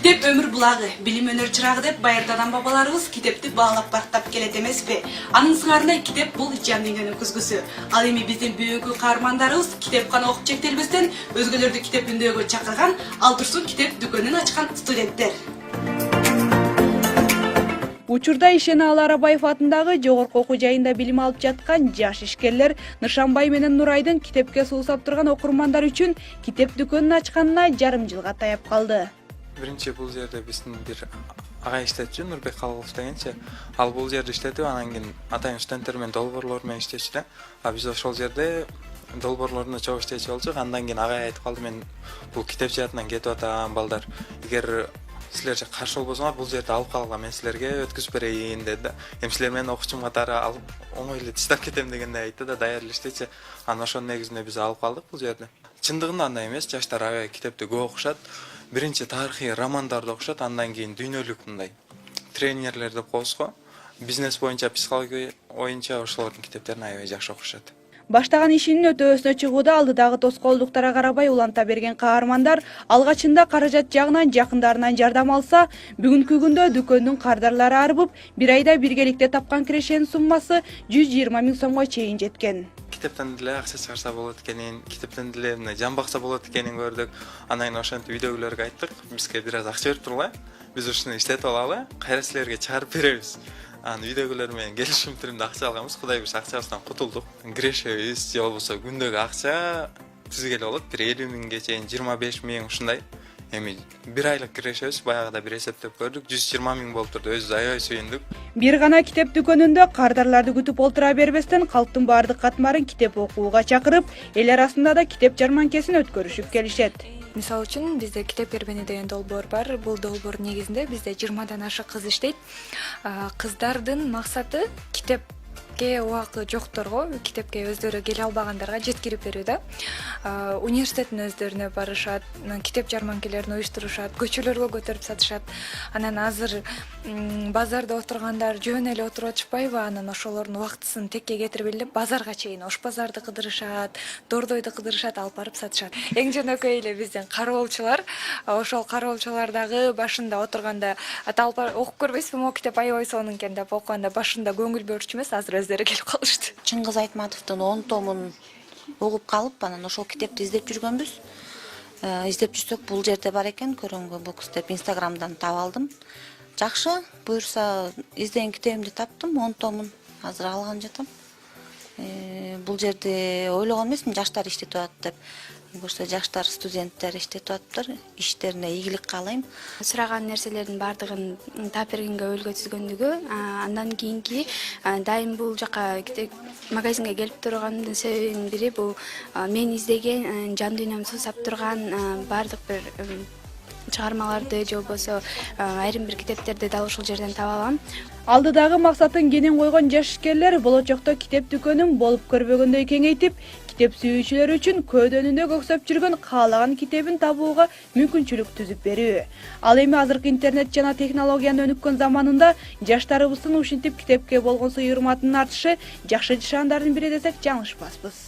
Китеп өмүр булагы, билим өнөр чырагы деп байыртадан бабаларыбыз китепти баалап бактап келет эмеспи? Анын сыңарында китеп бул жан дүйнөнүн күзгүсү. Ал эми биздин бүгүнкү каармандарыбыз китепкана окуп чектелбестен өзгөлөрдү китеп үндөөгө чакырган Ал Турсун китеп дүкөнүн ачкан студенттер. Учурда Ишеналы Арабаев атындагы жогорку окуу жайында билим алып жаткан жаш ишкерлер Нышанбай менен Нурайдын китепке суусап турган окурмандар үчүн китеп дүкөнүн ачканына жарым жылга таяп калды. Биринчи бул жерде биздин бир агай иштечү Нурбек Калгулов дегенчи. Ал бул жерде иштетип, анан кийин атайын студенттер менен долбоорлор менен иштечү да. Биз ошол жерде долбоорлорунда чогуу иштечү болчук. Андан кийин агай айтып калды: "Мен бул китеп жаатынан кетип атам, балдар. Эгер силер каршы болбосоңор, бул жерде алып калгыла, мен силерге өткүзүп берейин" деди да. Эми силер менен окуучум катары алып оңой эле таштап кетем дегендей айтты да, даяр эле иштечи. Анан ошонун негизинде биз алып калдык бул жерде. Чындыгында андай эмес, жаштар аябай китепти көп окушат. Биринчи тарыхый романдарды окушат, андан кийин дүйнөлүк мындай тренерлер деп коебуз го. Бизнес боюнча, психология боюнча ошолордун китептерин аябай жакшы окушат. Баштаган ишинин өтөбөсүнө чыгууда алдыдагы тоскоолдуктарга карабай уланта берген каармандар алгачында каражат жагынан жакындарынан жардам алса, бүгүнкү күндө дүкөндүн кардарлары арбып, бир айда биргеликте тапкан кирешенин суммасы 120 000 сомго чейин жеткен. Китептен деле акча чыгарса болот экенин, китептен деле мындай жан бакса болот экенин көрдүк. Анан кийин ошентип үйдөгүлөргө айттык, бизге бир аз акча берип тургула, биз ушуну иштетип алалы, кайра силерге чыгарып беребиз. Анан үйдөгүлөр менен келишим түрүндө акча алганбыз, Кудай буйрса акчабыздан кутулдук. Кирешебиз же болбосо күндөгү акча түзгеле болот, бир 50 000ге чейин, 25 000 ушундай. Эми бир айлык кирешебиз, баягыда бир эсептеп көрдүк, 120 000 болуп турду, өзүбүз аябай сүйүндүк. Бир гана китеп дүкөнүндө кардарларды күтүп олтура бербестен калктын баардык катмарын китеп окууга чакырып, эл арасында да китеп жарманкесин өткөрүшүп келишет. Мисалы үчүн бизде китеп бербени деген долбоор бар. Бул долбоор негизинде бизде 20дан ашык кыз иштейт. Кыздардын максаты китепке убакыты жокторго, китепке өздөрү келе албагандарга жеткирип берүү да. Университеттин өздөрүнө барышат, китеп жарманкелерин уюштурушат, көчөлөргө көтөрүп сатышат. Анан азыр базарда отургандар жөн эле отуруп атышпайбы? Анан ошолордун убактысын текке кетирип эле базарга чейин, ош базарды кыдырышат, дордойду кыдырышат, алып барып сатышат. Эң жөнөкөй эле биздин кароолчулар, ошол кароолчулар дагы башында отурганда аталып окуп көрбөйсүзбү, могу китеп аябай сонун экен деп окуганда башында көңүл бөлүчү эмес, азыр өздөрү келип калышты. Чыңгыз Айтматовдун 10 томун угуп калып, анан ошол китепти издеп жүргөнбүз. Издеп жүрсөк, бул жерде бар экен, көрөнгө бокс деп Инстаграмдан таап алдым. Жакшы, буюрса издеген китебимди таптым, 10 томун азыр алган жатам. Бул жерде ойлогон эмесмин жаштар иштетип атат деп. Буюрса жаштар, студенттер иштетип атыптыр. Иштерине ийгилик каалайм. Сураган нерселердин баардыгын таап бергенге өлгө түзгөндүгү, андан кийинки дайым бул жака магазинге келип тургандын себебинин бири бул мен издеген жан дүйнөм суусап турган баардык бир чыгармаларды же болбосо айрым бир китептерди дал ушул жерден таба алам. Алдыдагы максатын кенен койгон жаш ишкерлер болочокто китеп дүкөнүн болуп көрбөгөндөй кеңейтип, китеп сүйүүчүлөр үчүн көөдөнүндө көксөп жүргөн каалаган китебин табууга мүмкүнчүлүк түзүп берүү. Ал эми азыркы интернет жана технологиянын өнүккөн заманында жаштарыбыздын ушинтип китепке болгон сый урматынын артышы жакшы нышандардын бири десек жаңылышпаспыз.